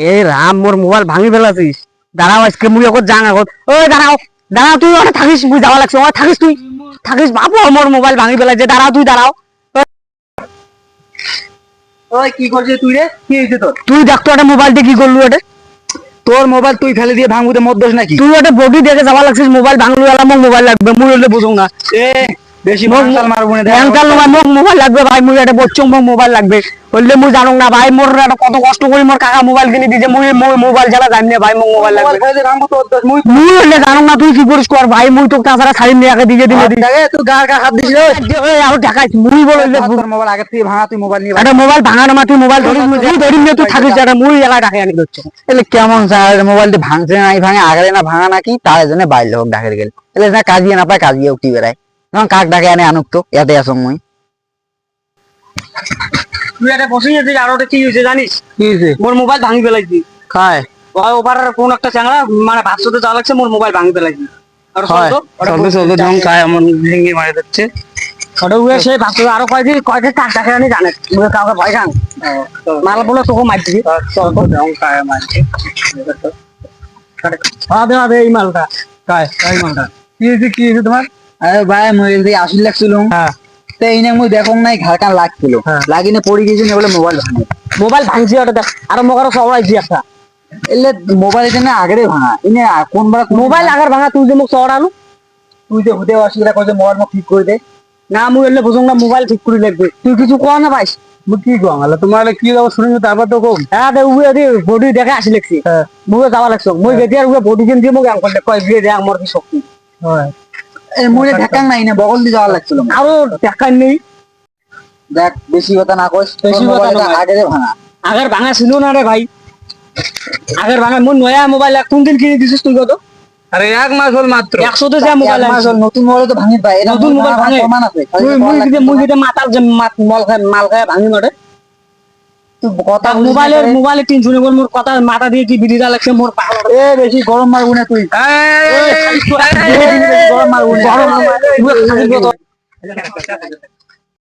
এই রাম মোর মোবাইল ভাঙি ফেলাছিস। দাঁড়াও আজকে মুই ওকে যাং আগত। ওই দাঁড়াও দাঁড়াও, তুই ওখানে থাকিস, মুই যাওয়া লাগছে। ওখানে থাকিস, তুই থাকিস। বাবু মোর মোবাইল ভাঙি ফেলাইছে। দাঁড়াও, তুই দাঁড়াও। ওই কি করছিস তুই রে? কি হয়েছে তোর? তুই দেখ তো, একটা মোবাইলটা কি করলু? এটা তোর মোবাইল তুই ফেলে দিয়ে ভাঙবুতে মত দোষ নাকি? তুই ওটা বডি দেখে যাওয়া লাগছিস। মোবাইল ভাঙলু এলা, মোক মোবাইল লাগবে। মুই হলে বুঝুং না। এ বেশি মাংসাল মারবো না। মোক মোবাইল লাগবে ভাই। মুই এটা বচ্চং, মোক মোবাইল লাগবে। বললে মুই জানুং না ভাই। মোর একটা কত কষ্ট করি মোর কাকা মোবাইল কিনে দিছে। মুই মোবাইল জ্বালা জানি না ভাই। মোক মোবাইল লাগবে। ফেলে ভাঙবো তোর দোষ। মুই মুই হলে জানুং না। তুই কি করিস কর ভাই। মুই তোকে তাছাড়া ছাড়ি নিয়ে আগে দিয়ে দিলে দিস। দেখে তুই গার হাত দিস রে। আর দেখাইছ মুই বলে তোর মোবাইল আগে থেকে ভাঙা, তুই মোবাইল নিয়ে একটা মোবাইল ভাঙানো মা। তুই মোবাইল ধরিস, তুই ধরিস না। তুই থাকিস একটা মুই এলা ডাকে আনি দিচ্ছ। এলে কেমন মোবাইলটা ভাঙছে না নাই ভাঙে আগে না ভাঙা নাকি তার জন্য বাইরে হোক ডাকে গেল এলে না কাজিয়ে না পায় কাজিয়ে উঠি বেড়ায় তখন কাক ডাকে আনে আনুক তো এতে আসং মুই। তুই একটা বসে গেছিস। আর ওটা কি হয়েছে জানিস? কি হয়েছে? মোর মোবাইল ভাঙি ফেলাইছি। খায় ওপার কোন একটা চ্যাংড়া মানে ভাবতে যাওয়া লাগছে, মোর মোবাইল ভাঙি ফেলাইছি। আর চলতে ঢং খায় এমন ভেঙে মারে যাচ্ছে। ওটা উয়ে সেই ভাবতে আরো কয়দিন কাক ডাকে আনি জানে। কাউকে ভয় খান মাল বলে তোকে মার দিবি। ঢং খায় মারছে হবে এই মালটা। খায় এই মালটা। কি হয়েছে তোমার? আরে ভাই মই এই আসল লাগছিল। হ্যাঁ, তো এই না মই দেখো নাই ঘর কান লাগছিল। লাগিনে পড়ে গেছে না বলে মোবাইল ভাঙে। মোবাইল ভাঙছি ওটা দেখ। আর মোক আরো চড়াইছি একটা এলে মোবাইল এটা আগেরে ভাঙা ইনে কোনবার মোবাইল আগার ভাঙা। তুই যে মোক চড়ালু, তুই যে হুদে অসুবিধা করছে মোবাইল মোক ঠিক করে দে। না মুই এলে বুঝুং না। মোবাইল ঠিক করে লাগবে। তুই কিছু কো না পাইস। মুই কি কম আলা তোমার কি যাবো শুনি তারপর তো কম। হ্যাঁ উয়ে বডি দেখে আসি লাগছি। মুই যাওয়া লাগছ। মুই গেতিয়ার উয়ে বডি কিন দিয়ে মোক আম করলে কয় দিয়ে দে আমার কি শক্তি। হয় এ মুই ঢাকাং নাই না বগল দিয়ে যাওয়া লাগছিল। আরো দেখার নেই। দেখ বেশি কথা না কইস। বেশি কথা না। আগেরে ভাঙা আগের ভাঙা ছিল না রে ভাই। আগের ভাঙা মোর নয়া মোবাইল কোন দিন কিনে দিছিস তুই কত? আরে এক মাস হল মাত্র। 100 তে যা মোবাইল আছে। নতুন মোবাইল তো ভাঙি পায়। নতুন মোবাইল ভাঙে প্রমাণ আছে। মুই যদি মাতাল যে মাল খায় ভাঙি মরে। তুই কথা মোবাইলের টেনশন মোর কথা মাথা দিয়ে কি বিড়ি দা লাগছে মোর পাগল। এ বেশি গরম মারবো না তুই। গরম মারবো না।